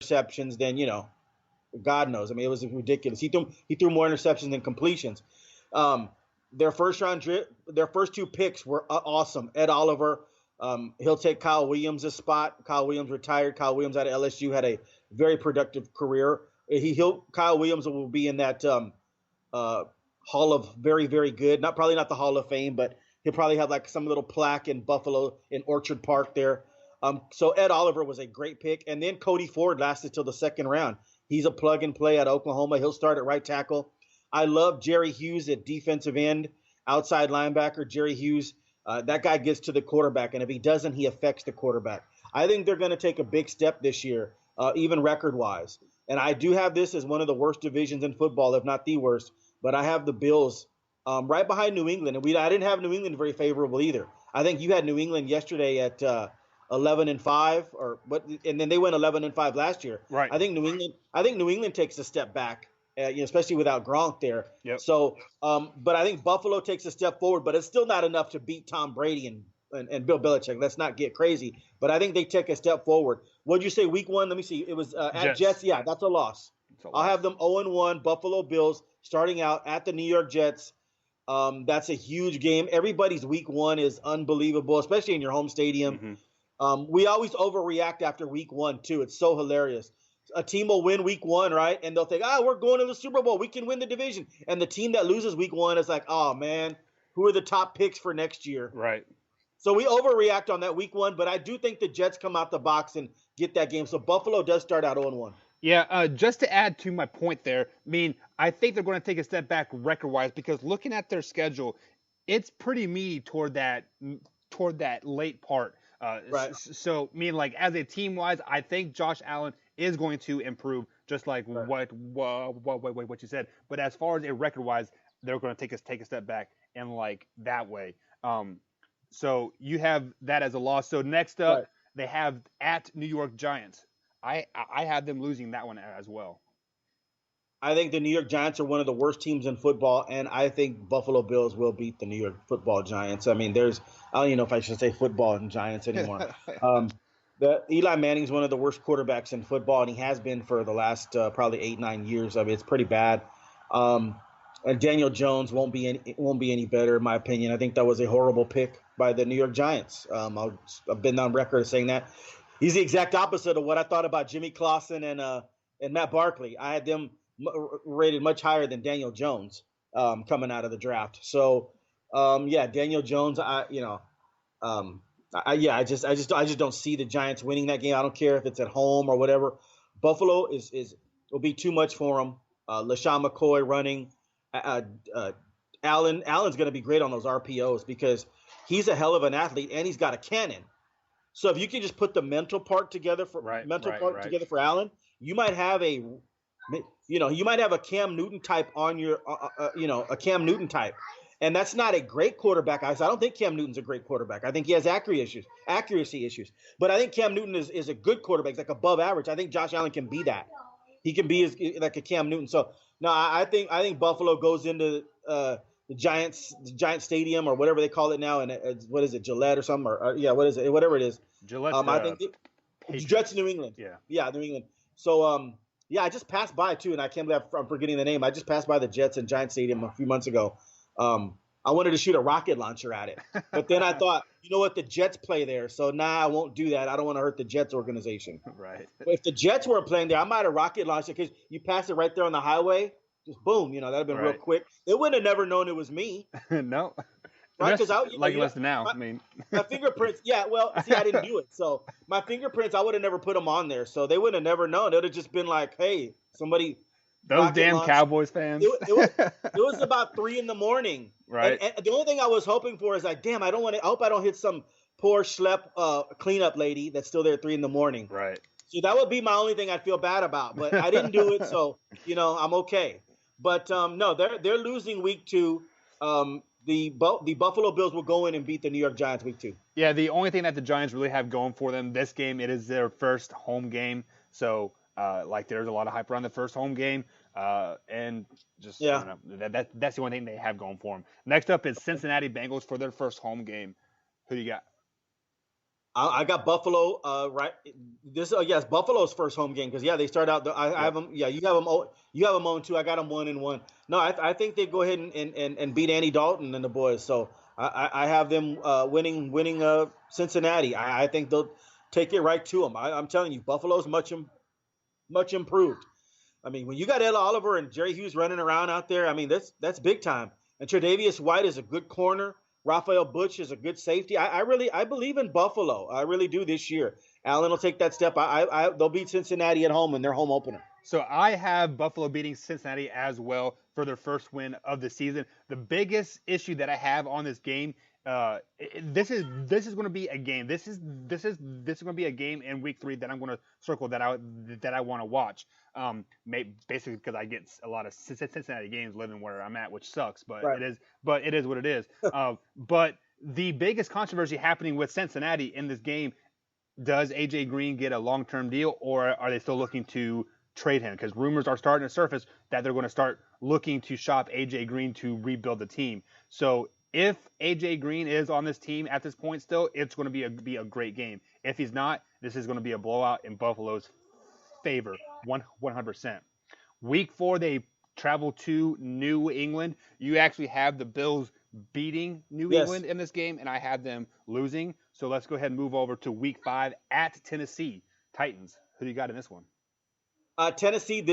interceptions than God knows. I mean, it was ridiculous. He threw more interceptions than completions. Um, their first two picks were awesome. Ed Oliver, he'll take Kyle Williams' spot. Kyle Williams retired. Kyle Williams out of LSU had a very productive career. Kyle Williams will be in that uh, Hall of very, very good. Probably not the Hall of Fame, but he'll probably have like some little plaque in Buffalo in Orchard Park there. So Ed Oliver was a great pick, and then Cody Ford lasted till the second round. He's a plug and play at Oklahoma. He'll start at right tackle. I love Jerry Hughes at defensive end, outside linebacker. Jerry Hughes, that guy gets to the quarterback, and if he doesn't, he affects the quarterback. I think they're going to take a big step this year, even record-wise. And I do have this as one of the worst divisions in football, if not the worst. But I have the Bills right behind New England, and I didn't have New England very favorable either. I think you had New England yesterday at 11-5, and then they went 11-5 last year. Right. I think New England takes a step back, especially without Gronk there. Yep. So, but I think Buffalo takes a step forward, but it's still not enough to beat Tom Brady and Bill Belichick. Let's not get crazy. But I think they take a step forward. What'd you say? Week 1? Let me see. It was at Jets. Yeah, that's a loss. I'll have them 0-1. Buffalo Bills starting out at the New York Jets. That's a huge game. Everybody's week 1 is unbelievable, especially in your home stadium. Mm-hmm. We always overreact after week 1 too. It's so hilarious. A team will win week 1, right? And they'll think, we're going to the Super Bowl. We can win the division. And the team that loses week 1 is like, oh man, who are the top picks for next year? Right. So we overreact on that week 1, but I do think the Jets come out the box and get that game. So Buffalo does start out 0-1. Yeah, just to add to my point there, I mean, I think they're going to take a step back record-wise because looking at their schedule, it's pretty meaty toward that late part. Right. So, I mean, like as a team-wise, I think Josh Allen is going to improve, just like Right. what you said. But as far as a record-wise, they're going to take a step back and like that way. So you have that as a loss. So next up, Right. they have at New York Giants. I had them losing that one as well. I think the New York Giants are one of the worst teams in football, and I think Buffalo Bills will beat the New York Football Giants. I mean, I don't even know if I should say football and Giants anymore. The Eli Manning's one of the worst quarterbacks in football, and he has been for the last probably 8-9 years. I mean, it's pretty bad. And Daniel Jones won't be any better in my opinion. I think that was a horrible pick by the New York Giants. I've been on record as saying that. He's the exact opposite of what I thought about Jimmy Clausen and Matt Barkley. I had them rated much higher than Daniel Jones coming out of the draft. So Daniel Jones. I just don't see the Giants winning that game. I don't care if it's at home or whatever. Buffalo will be too much for them. LaShawn McCoy running. Allen's going to be great on those RPOs because he's a hell of an athlete and he's got a cannon. So if you can just put the mental part together for together for Allen, you might have a Cam Newton type on your a Cam Newton type. And that's not a great quarterback. I don't think Cam Newton's a great quarterback. I think he has accuracy issues. But I think Cam Newton is a good quarterback. He's like above average. I think Josh Allen can be that. He can be like a Cam Newton. So no, I think Buffalo goes into the Giant Stadium or whatever they call it now, and what is it, Gillette or something, what is it, whatever it is. Gillette. I think Jets, New England. Yeah, New England. So I just passed by too, and I can't believe I'm forgetting the name. I just passed by the Jets in Giant Stadium a few months ago. I wanted to shoot a rocket launcher at it, but then I thought, you know what, the Jets play there, so I won't do that. I don't want to hurt the Jets organization. Right. But if the Jets were playing there, I might have rocket launched it because you pass it right there on the highway, just boom, that'd have been real quick. They wouldn't have never known it was me. No. Right, because less than now. My fingerprints. Yeah, well, see, I didn't do it, so my fingerprints, I would have never put them on there, so they would have never known. It would have just been like, hey, somebody. Those damn Cowboys fans. It was about 3 a.m. Right. And the only thing I was hoping for is like, damn, I hope I don't hit some poor schlep cleanup lady that's still there at 3 a.m. Right. So that would be my only thing I'd feel bad about, but I didn't do it, so I'm okay. But no, they're losing week 2. The Buffalo Bills will go in and beat the New York Giants week 2. Yeah, the only thing that the Giants really have going for them this game, it is their first home game. So, there's a lot of hype around the first home game. And just that's the only thing they have going for them. Next up is Cincinnati Bengals for their first home game. Who do you got? I got Buffalo. Right. This. Yes, Buffalo's first home game because they start out. I have them. Yeah, you have them. You have them 0-2. I got them 1-1. No, I think they go ahead and beat Andy Dalton and the boys. So I have them winning Cincinnati. I think they'll take it right to them. I'm telling you, Buffalo's much improved. I mean, when you got Ed Oliver and Jerry Hughes running around out there, I mean that's big time. And Tre'Davious White is a good corner. Raphael Butch is a good safety. I believe in Buffalo. I really do this year. Allen will take that step. They'll beat Cincinnati at home in their home opener. So I have Buffalo beating Cincinnati as well for their first win of the season. The biggest issue that I have on this game, this is going to be a game. This is going to be a game in week 3 that I'm going to circle that I want to watch. Basically because I get a lot of Cincinnati games living where I'm at, which sucks, but right. it is what it is. But the biggest controversy happening with Cincinnati in this game, does AJ Green get a long-term deal, or are they still looking to trade him? Because rumors are starting to surface that they're going to start looking to shop AJ Green to rebuild the team. So if AJ Green is on this team at this point still, it's going to be a great game. If he's not, this is going to be a blowout in Buffalo's favor, 100%. Week 4, they travel to New England. You actually have the Bills beating New England in this game, and I have them losing. So let's go ahead and move over to week 5 at Tennessee Titans. Who do you got in this one? Tennessee.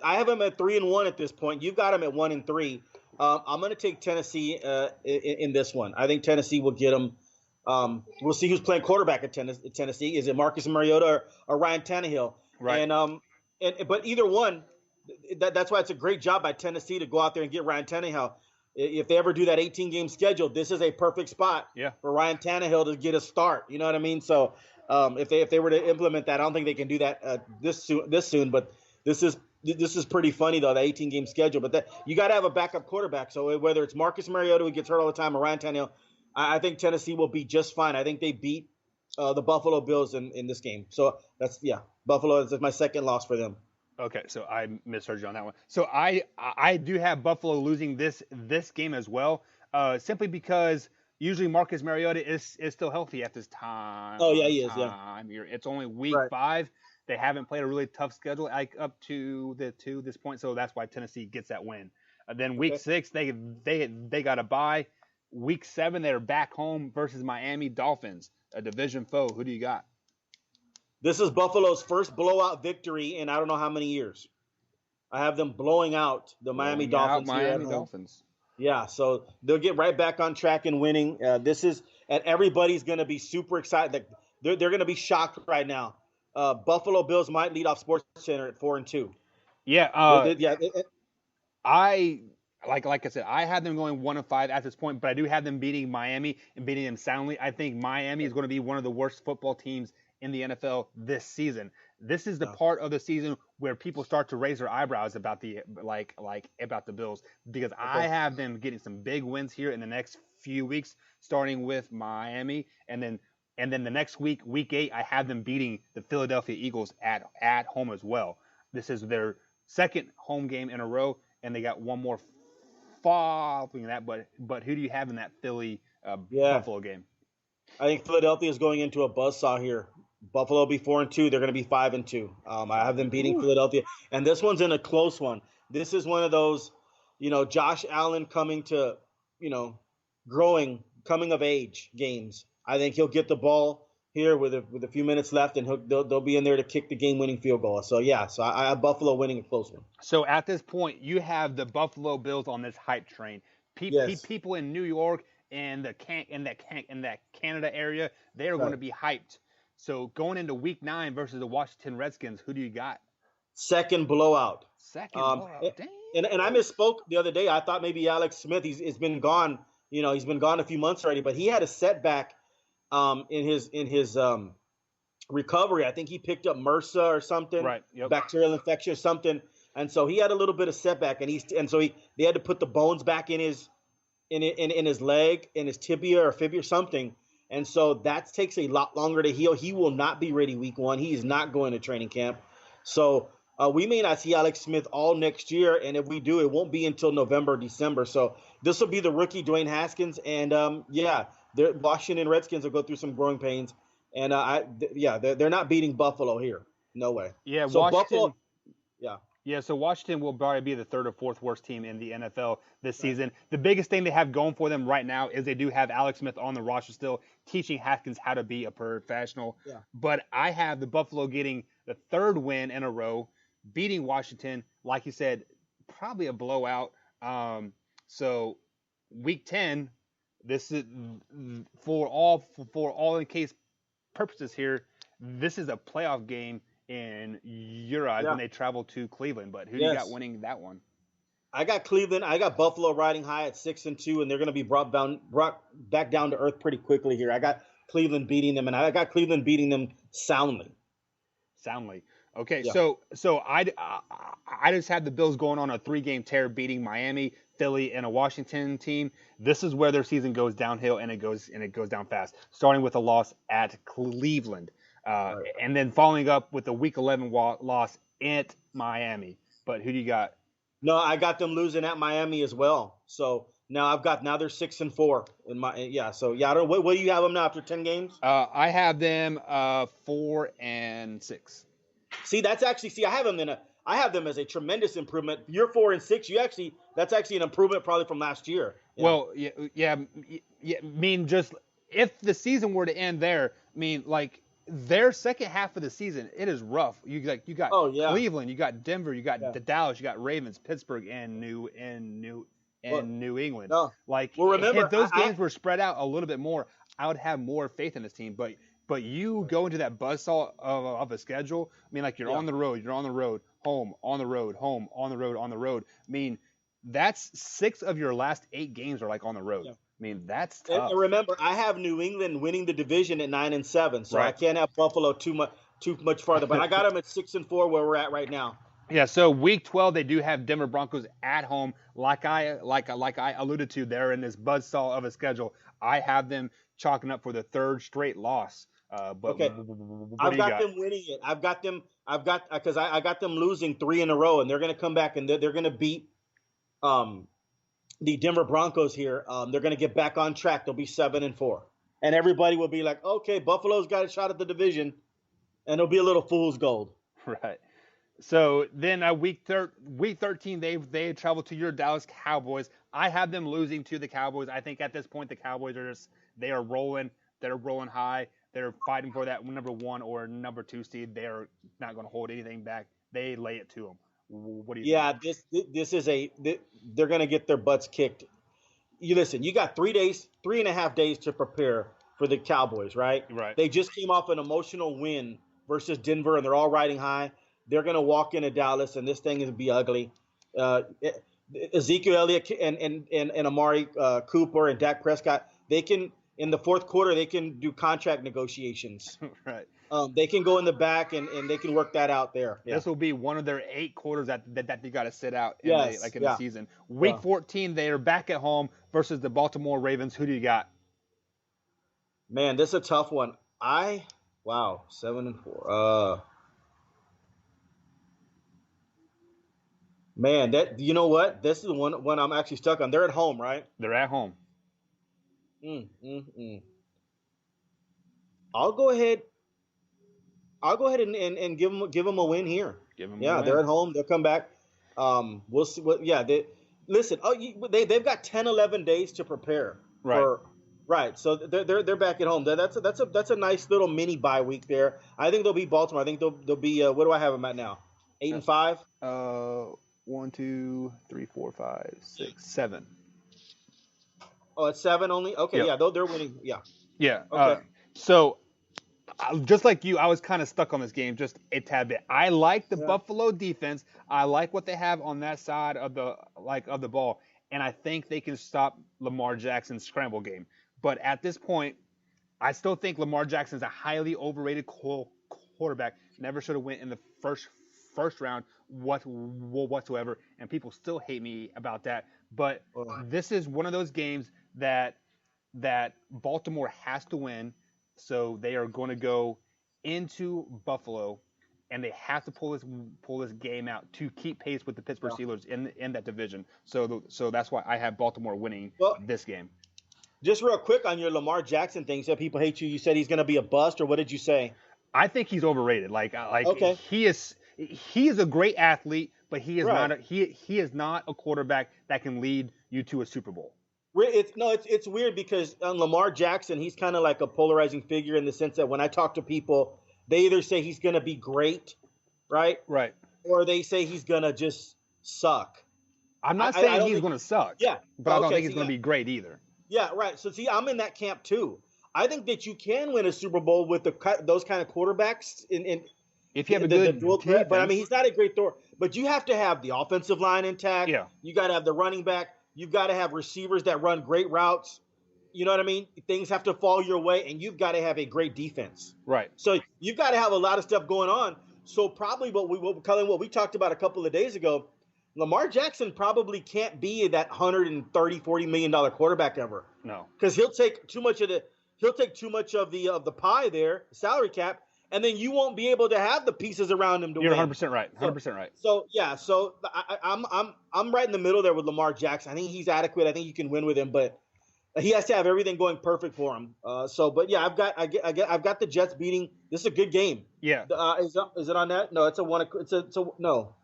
I have them at 3-1 at this point. You've got them at 1-3. I'm going to take Tennessee in this one. I think Tennessee will get them. We'll see who's playing quarterback at Tennessee. Is it Marcus Mariota or Ryan Tannehill? Right. But either one, that's why it's a great job by Tennessee to go out there and get Ryan Tannehill. If they ever do that 18-game schedule, this is a perfect spot for Ryan Tannehill to get a start. You know what I mean? So if they were to implement that, I don't think they can do that this soon. But this is pretty funny though, the 18-game schedule. But you got to have a backup quarterback. So whether it's Marcus Mariota who gets hurt all the time or Ryan Tannehill, I think Tennessee will be just fine. I think they beat the Buffalo Bills in this game. So Buffalo is my second loss for them. Okay, so I misheard you on that one. So I do have Buffalo losing this game as well, simply because usually Marcus Mariota is still healthy at this time. Oh yeah, he is. It's only week 5. They haven't played a really tough schedule up to this point, so that's why Tennessee gets that win. Then week 6 they got a bye. Week 7 they're back home versus Miami Dolphins, a division foe. Who do you got? This is Buffalo's first blowout victory in I don't know how many years. I have them blowing out the Miami Dolphins. Yeah, so they'll get right back on track and winning. And everybody's going to be super excited. They're going to be shocked right now. Buffalo Bills might lead off SportsCenter at 4-2. Yeah. Like I said, I had them going 1-5 at this point, but I do have them beating Miami and beating them soundly. I think Miami is going to be one of the worst football teams in the NFL this season. This is the part of the season where people start to raise their eyebrows about the about the Bills, because I have them getting some big wins here in the next few weeks, starting with Miami, and then the next week, week 8, I have them beating the Philadelphia Eagles at home as well. This is their second home game in a row, and they got one more following that. But who do you have in that Philly Buffalo game? I think Philadelphia is going into a buzzsaw here. Buffalo will be 4-2. They're going to be 5-2. I have them beating Philadelphia, and this one's in a close one. This is one of those, Josh Allen coming to, coming of age games. I think he'll get the ball here with a few minutes left, and they'll be in there to kick the game-winning field goal. So I have Buffalo winning a close one. So at this point, you have the Buffalo Bills on this hype train. People in New York and that Canada area, they are going to be hyped. So going into week 9 versus the Washington Redskins, who do you got? Second blowout. Dang. And I misspoke the other day. I thought maybe Alex Smith. He's been gone. He's been gone a few months already, but he had a setback in his recovery. I think he picked up MRSA or something, right? Yep. Bacterial infection or something, and so he had a little bit of setback, and so they had to put the bones back in his leg, in his tibia or fibula or something. And so that takes a lot longer to heal. He will not be ready week 1. He is not going to training camp. So we may not see Alex Smith all next year. And if we do, it won't be until November, December. So this will be the rookie Dwayne Haskins. And, the Washington Redskins will go through some growing pains. And they're not beating Buffalo here. No way. Yeah, So Washington. Buffalo, yeah. Yeah, so Washington will probably be the third or fourth worst team in the NFL this season. The biggest thing they have going for them right now is they do have Alex Smith on the roster still, teaching Haskins how to be a professional. Yeah. But I have the Buffalo getting the third win in a row, beating Washington. Like you said, probably a blowout. So week 10, this is for all in case purposes here. This is a playoff game in your eyes when they travel to Cleveland. But who do you got winning that one? I got Cleveland. I got Buffalo riding high at 6-2, and they're going to be brought back down to earth pretty quickly here. I got Cleveland beating them, and I got Cleveland beating them soundly. Okay, so I just had the Bills going on a 3-game tear, beating Miami, Philly, and a Washington team. This is where their season goes downhill, and it goes down fast. Starting with a loss at Cleveland, and then following up with a Week 11 loss at Miami. But who do you got? No, I got them losing at Miami as well. So now they're 6-4 in my So I don't. What do you have them now after 10 games? I have them 4-6. See, I have them as a tremendous improvement. You're 4-6. That's actually an improvement probably from last year. Well, yeah. I mean, just if the season were to end there, I mean, like their second half of the season, it is rough. You got Cleveland, you got Denver, you got the Dallas, you got Ravens, Pittsburgh, and New England. No. Remember, if those games were spread out a little bit more, I would have more faith in this team. But you go into that buzzsaw of a schedule. I mean, like you're on the road, home, on the road, home, on the road, on the road. I mean, that's 6 of your last 8 games are like on the road. Yeah. I mean, that's tough. And remember, I have New England winning the division at 9-7, so I can't have Buffalo too much farther. But I got them at 6-4 where we're at right now. Yeah, so week 12 they do have Denver Broncos at home. Like I alluded to, they're in this buzzsaw of a schedule. I have them chalking up for the 3rd straight loss. But okay, I've got them winning it. I got them losing 3 in a row, and they're going to come back and they're going to beat the Denver Broncos here. They're going to get back on track. They'll be 7-4, and everybody will be like, okay, Buffalo's got a shot at the division, and it'll be a little fool's gold. Right. So then week 13, they travel to your Dallas Cowboys. I have them losing to the Cowboys. I think at this point the Cowboys are rolling. They're rolling high. They're fighting for that number 1 or number 2 seed. They're not going to hold anything back. They lay it to them. What do you think? They're going to get their butts kicked. You got 3.5 days to prepare for the Cowboys, right? Right. They just came off an emotional win versus Denver, and they're all riding high. They're going to walk into Dallas, and this thing is going to be ugly. Ezekiel Elliott and Amari Cooper and Dak Prescott, they can – in the fourth quarter, they can do contract negotiations. Right. They can go in the back and they can work that out there. Yeah. This will be one of their 8 quarters that they got to sit out in the season. Week 14, they are back at home versus the Baltimore Ravens. Who do you got? Man, this is a tough one. 7-4. Man, you know what? This is the one I'm actually stuck on. They're at home, right? They're at home. I'll go ahead and give them a win here. They're at home. They'll come back. We'll see. They've got 10, 11 days to prepare. Right. So they're back at home. That's a nice little mini bye week there. I think they'll be Baltimore. I think they'll be. What do I have them at now? 8-5. 1, 2, 3, 4, 5, 6, 7. Oh, it's 7 only? Okay, yep. Yeah, they're winning. Yeah. Yeah. Okay. So, just like you, I was kind of stuck on this game just a tad bit. I like the Buffalo defense. I like what they have on that side of the ball, and I think they can stop Lamar Jackson's scramble game. But at this point, I still think Lamar Jackson's a highly overrated quarterback. Never should have went in the first round whatsoever, and people still hate me about that. But this is one of those games that Baltimore has to win, so they are going to go into Buffalo, and they have to pull this game out to keep pace with the Pittsburgh Steelers in that division. So that's why I have Baltimore winning this game. Just real quick on your Lamar Jackson thing. You said people hate you. You said he's going to be a bust, or what did you say? I think he's overrated. Like Okay, he is a great athlete, but right. he is not a quarterback that can lead you to a Super Bowl. It's weird because on Lamar Jackson, he's kind of like a polarizing figure in the sense that when I talk to people, they either say he's going to be great, right, Right. or they say he's going to just suck. I'm not I saying don't he's think. going to suck, Yeah. but I don't Okay. think he's going to be great either. Yeah. Right. So see, I'm in that camp too. I think that you can win a Super Bowl with those kind of quarterbacks in If you have a the good dual threat. But I mean, defense, he's not a great thrower. But you have to have the offensive line intact. yeah, You got to have the running back. You've got to have receivers that run great routes. You know what I mean? Things have to fall your way, and you've got to have a great defense. right. So you've got to have a lot of stuff going on. So probably what we talked about a couple of days ago, Lamar Jackson probably can't be that 130, $40 million quarterback ever. No. Because he'll take too much of the pie there, salary cap, and then you won't be able to have the pieces around him to You're win. 100% right. 100% right. So yeah, I'm right in the middle there with Lamar Jackson. I think he's adequate. I think you can win with him, but he has to have everything going perfect for him. But yeah, I've got the Jets beating. This is a good game. Yeah. Is it on that? No, it's a one. It's a no.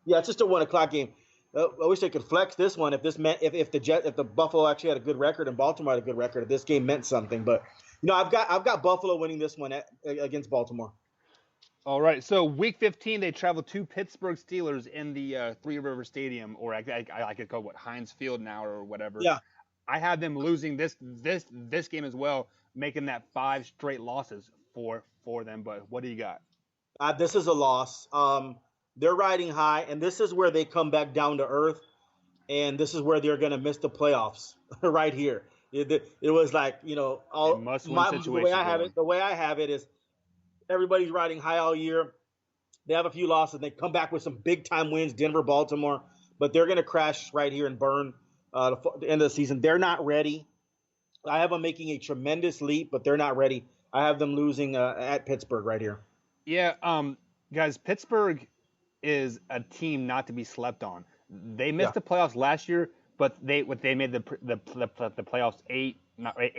Yeah, it's just a 1 o'clock game. I wish they could flex this one if the Buffalo actually had a good record and Baltimore had a good record. If this game meant something, but I've got Buffalo winning this one against Baltimore. All right. So week 15, they travel to Pittsburgh Steelers in the Three River Stadium, or I could call it Heinz Field now or whatever. Yeah. I have them losing this game as well, making that 5 straight losses for them. But what do you got? This is a loss. They're riding high, and this is where they come back down to earth, and this is where they're going to miss the playoffs right here. It was like the way I have it is everybody's riding high all year. They have a few losses. They come back with some big time wins, Denver, Baltimore, but they're going to crash right here and burn the end of the season. They're not ready. I have them making a tremendous leap, but they're not ready. I have them losing at Pittsburgh right here. Yeah, guys, Pittsburgh is a team not to be slept on. They missed the playoffs last year, but they made the playoffs 8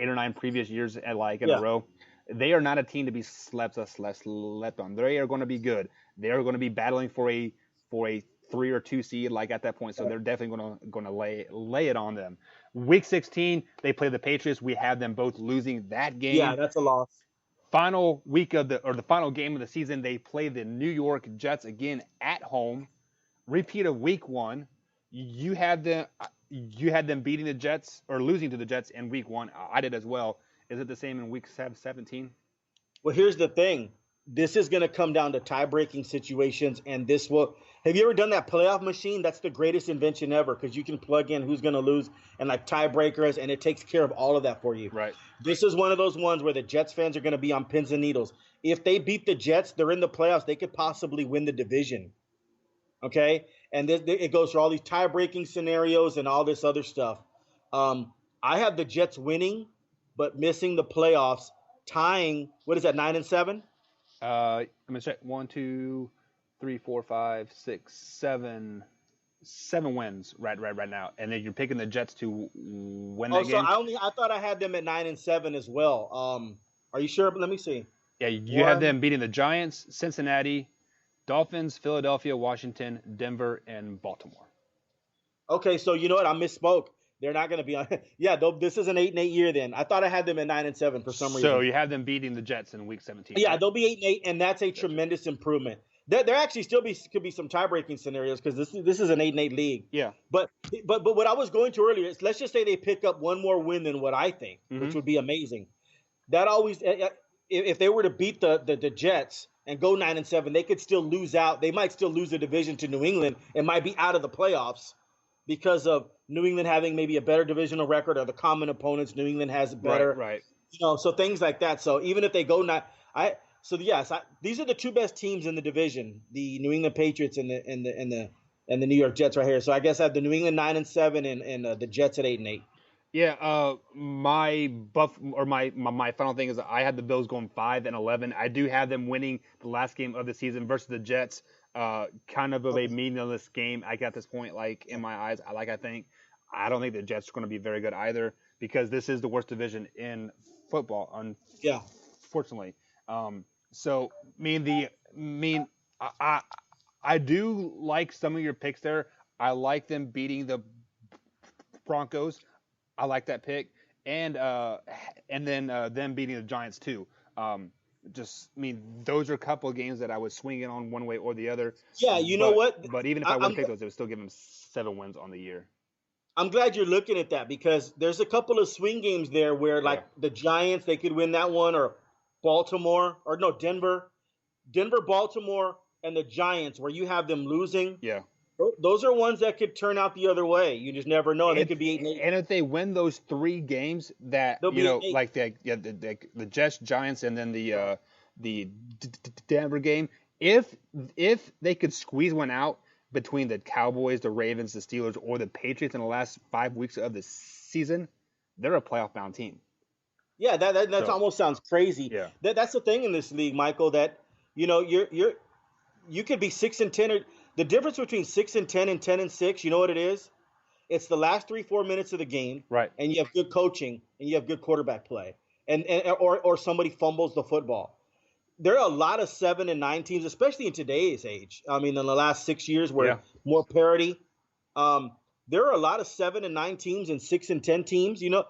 or 9 previous years in a row. They are not a team to be slept on. They are going to be good. They are going to be battling for a 3 or 2 seed at that point. So they're definitely going to lay it on them. Week 16, they play the Patriots. We have them both losing that game. Yeah, that's a loss. Final week the final game of the season, they play the New York Jets again at home. Repeat of week 1. You had them beating the Jets or losing to the Jets in week 1. I did as well. Is it the same in week 17? Well, here's the thing. This is going to come down to tie-breaking situations, and this will. Have you ever done that playoff machine? That's the greatest invention ever because you can plug in who's going to lose and tiebreakers, and it takes care of all of that for you. Right. This is one of those ones where the Jets fans are going to be on pins and needles. If they beat the Jets, they're in the playoffs. They could possibly win the division. Okay, and it goes through all these tie-breaking scenarios and all this other stuff. I have the Jets winning, but missing the playoffs, tying. What is that? 9-7. I'm gonna check. 1, 2, 3, 4, 5, 6, 7 wins right now, and then you're picking the Jets to win that game. I thought I had them at 9-7 as well. Are you sure? Let me see. Yeah, you have them beating the Giants, Cincinnati, Dolphins, Philadelphia, Washington, Denver, and Baltimore. Okay, so you know what? I misspoke. They're not going to be on. Yeah, this is an 8-8 year. Then I thought I had them at 9-7 for some reason. So you have them beating the Jets in week 17. Yeah, they'll be 8-8, and that's a tremendous improvement. There actually could be some tie-breaking scenarios because this is an 8-8 league. Yeah. But what I was going to earlier is let's just say they pick up one more win than what I think, which would be amazing. That always, if they were to beat the Jets and go 9-7, they could still lose out. They might still lose the division to New England and might be out of the playoffs because of New England having maybe a better divisional record or the common opponents. New England has better. Right. So things like that. So even if they go these are the 2 best teams in the division: the New England Patriots and the New York Jets right here. So I guess I have the New England 9-7 and the Jets at 8-8. Yeah. My final thing is I had the Bills going 5-11. I do have them winning the last game of the season versus the Jets. Kind of a meaningless game. I got this point in my eyes. I think I don't think the Jets are going to be very good either. because this is the worst division in football, Yeah. unfortunately. So I I do like some of your picks there. I like them beating the Broncos. I like that pick, and then them beating the Giants too. Um, those are a couple of games that I was swinging on one way or the other. Yeah, you know what? But even if I were to take those, it would still give them 7 wins on the year. I'm glad you're looking at that because there's a couple of swing games there where, like, the Giants, they could win that one, or Baltimore, or no, Denver, Baltimore, and the Giants, where you have them losing. Yeah. Those are ones that could turn out the other way. You just never know. They could be 8-8. And if they win those 3 games, that They'll be 8-8. like the Jets, Giants, and then the Denver game, if they could squeeze one out between the Cowboys, the Ravens, the Steelers, or the Patriots in the last 5 weeks of the season, they're a playoff bound team. Yeah, that almost sounds crazy. Yeah. That's the thing in this league, Michael. That you could be 6-10. The difference between 6-10 and 10-6, you know what it is? It's the last 3-4 minutes of the game, right? And you have good coaching and you have good quarterback play, or somebody fumbles the football. There are a lot of 7-9 teams, especially in today's age. I mean, in the last 6 years, where more parity. There are a lot of 7-9 teams and 6-10 teams. You know,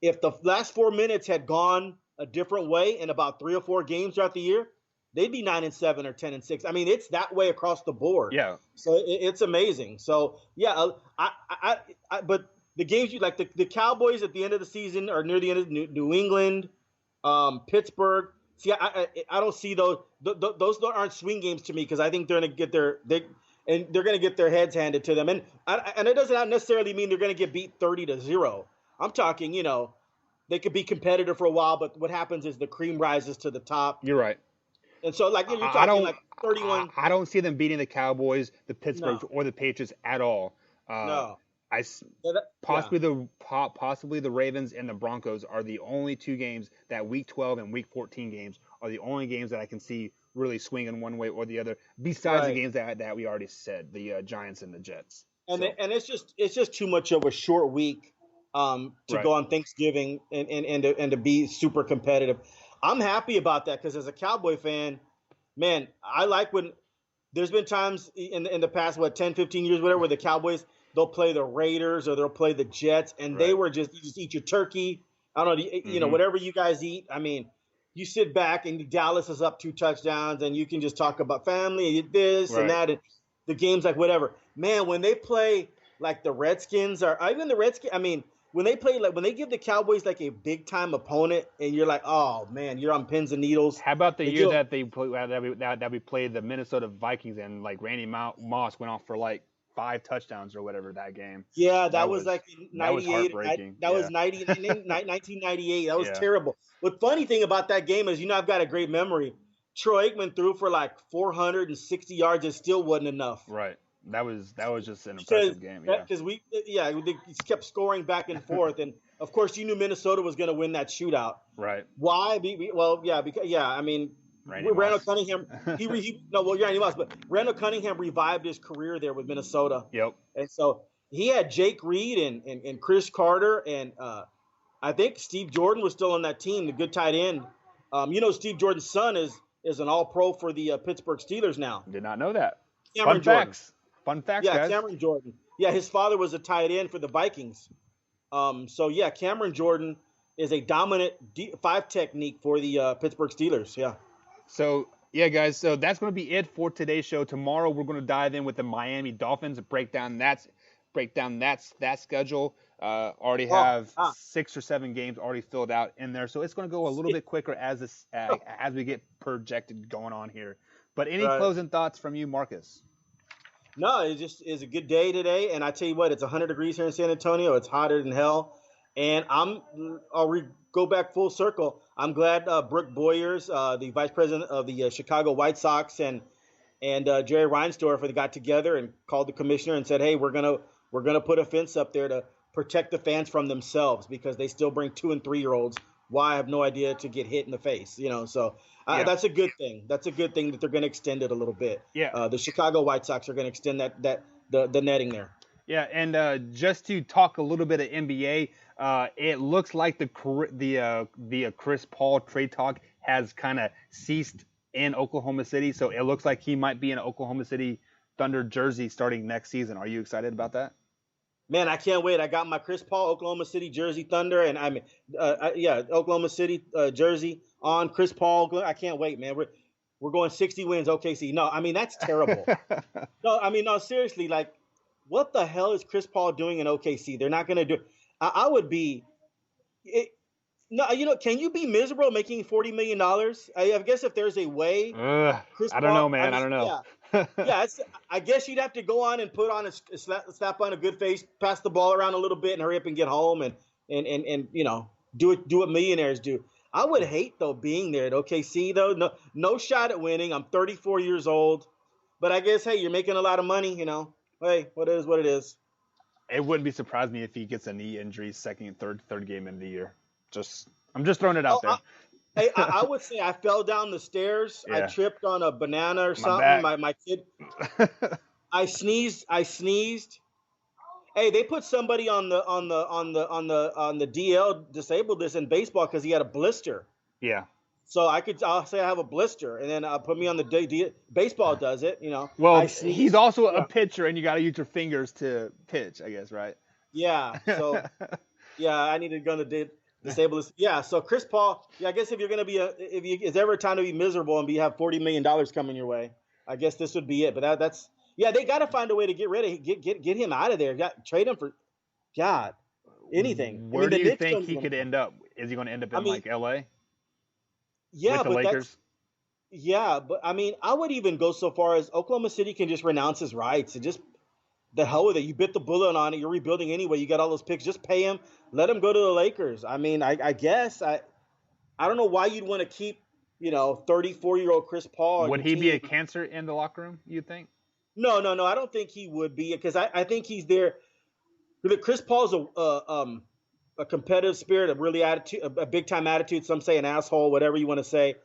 if the last 4 minutes had gone a different way in about 3 or 4 games throughout the year, they'd be 9-7 or 10-6. I mean, it's that way across the board. Yeah. So it's amazing. So yeah, but the games you like, the Cowboys at the end of the season, or near the end of New England, Pittsburgh. See, I don't see those. Those aren't swing games to me, because I think they're going to get they're going to get their heads handed to them, and it doesn't necessarily mean they're going to get beat 30-0. I'm talking, they could be competitive for a while, but what happens is the cream rises to the top. You're right. And so, like, you're talking like 31. I don't see them beating the Cowboys, the Pittsburghs, or the Patriots at all. No. Possibly the Ravens and the Broncos are the only 2 games that Week 12 and Week 14 games are the only games that I can see really swinging one way or the other. Besides the games that we already said, the Giants and the Jets. And it's just too much of a short week to go on Thanksgiving and to be super competitive. I'm happy about that, because as a Cowboy fan, man, I like when there's been times in the past, 10, 15 years, whatever, where the Cowboys, they'll play the Raiders or they'll play the Jets, and they were you just eat your turkey. I don't know, whatever you guys eat. I mean, you sit back and Dallas is up 2 touchdowns, and you can just talk about family, this and that, and the game's like whatever. Man, when they play like the Redskins, or even the Redskins, I mean, when they give the Cowboys like a big time opponent, and you're like, oh man, you're on pins and needles. How about the year that we played the Minnesota Vikings, and like Randy Moss went off for like 5 touchdowns or whatever that game? Yeah, that was like 98. That was heartbreaking. That was 1998. That was terrible. But funny thing about that game is, I've got a great memory. Troy Aikman threw for like 460 yards and still wasn't enough. Right. That was just an impressive game. Yeah. Because we kept scoring back and forth, and of course you knew Minnesota was going to win that shootout. Right. Why? I mean, Randall Cunningham. Randy Moss, but Randall Cunningham revived his career there with Minnesota. Yep. And so he had Jake Reed and Chris Carter, and I think Steve Jordan was still on that team, the good tight end. Steve Jordan's son is an All-Pro for the Pittsburgh Steelers now. Did not know that. Cameron Jordan. Fun facts, guys. Cameron Jordan. Yeah, his father was a tight end for the Vikings. Cameron Jordan is a dominant 5 technique for the Pittsburgh Steelers. Yeah. So, yeah, guys. So that's going to be it for today's show. Tomorrow we're going to dive in with the Miami Dolphins and break down that schedule. Already have 6 or 7 games already filled out in there, so it's going to go a little bit quicker as we get projected going on here. But any closing thoughts from you, Marcus? No, it just is a good day today, and I tell you what, it's 100 degrees here in San Antonio. It's hotter than hell, and I'll go back full circle. I'm glad Brooke Boyers, the vice president of the Chicago White Sox, and Jerry Reinsdorf got together and called the commissioner and said, "Hey, we're gonna put a fence up there to protect the fans from themselves, because they still bring 2- and 3-year-olds. Why, I have no idea, to get hit in the face, So that's a good thing. That's a good thing that they're going to extend it a little bit. Yeah. The Chicago White Sox are going to extend the netting there. Yeah, and just to talk a little bit of NBA, it looks like the Chris Paul trade talk has kind of ceased in Oklahoma City. So it looks like he might be in an Oklahoma City Thunder jersey starting next season. Are you excited about that? Man, I can't wait. I got my Chris Paul Oklahoma City jersey Thunder, and Oklahoma City jersey on Chris Paul. I can't wait, man. We're going 60 wins, OKC. No, I mean that's terrible. No, I mean no, seriously. Like, what the hell is Chris Paul doing in OKC? They're not going to do. I would be. It, no, can you be miserable making $40 million? I guess if there's a way, Chris Paul. I don't know, man. I don't know. Yeah, I guess you'd have to go on and put on slap on a good face, pass the ball around a little bit, and hurry up and get home, and do what millionaires do. I would hate though being there at OKC though. No shot at winning. I'm 34 years old, but I guess hey, you're making a lot of money. Hey, what it is. It wouldn't be surprised me if he gets a knee injury second, third game in the year. I'm just throwing it out there. I would say I fell down the stairs. Yeah. I tripped on a banana or something. My kid. I sneezed. Hey, they put somebody on the DL disabled this in baseball because he had a blister. Yeah. So I'll say I have a blister, and then put me on the baseball does it. Well, he's also a pitcher, and you got to use your fingers to pitch, I guess, right? Yeah. So yeah, I need to go to disable this. Yeah. So Chris Paul. Yeah, I guess if you're gonna be it's ever time to be miserable and have $40 million coming your way, I guess this would be it. But that's they got to find a way to get rid of get him out of there. Trade him for anything. Where do you think he could end up? Is he going to end up in like LA? Yeah, with the Lakers. But I mean, I would even go so far as Oklahoma City can just renounce his rights and just the hell with it. You bit the bullet on it. You're rebuilding anyway. You got all those picks. Just pay him. Let him go to the Lakers. I mean, I guess I don't know why you'd want to keep 34-year-old Chris Paul. Would he be a cancer in the locker room? You think? No. I don't think he would be because I think he's there. Chris Paul's a competitive spirit, a big time attitude. Some say an asshole, whatever you want to say,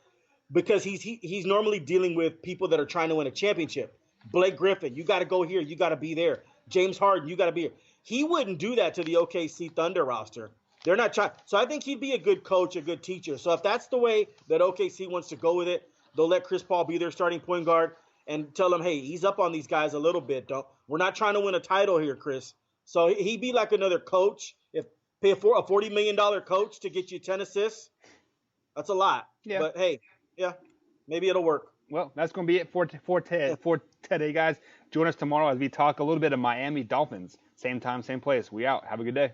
because he's normally dealing with people that are trying to win a championship. Blake Griffin, you got to go here, you got to be there. James Harden, you got to be here. He wouldn't do that to the OKC Thunder roster. They're not trying. So I think he'd be a good coach, a good teacher. So if that's the way that OKC wants to go with it, they'll let Chris Paul be their starting point guard and tell him, hey, he's up on these guys a little bit. We're not trying to win a title here, Chris. So he'd be like another coach. If pay a $40 million coach to get you 10 assists, that's a lot. Yeah. But hey, maybe it'll work. Well, that's going to be it for today, guys. Join us tomorrow as we talk a little bit of Miami Dolphins. Same time, same place. We out. Have a good day.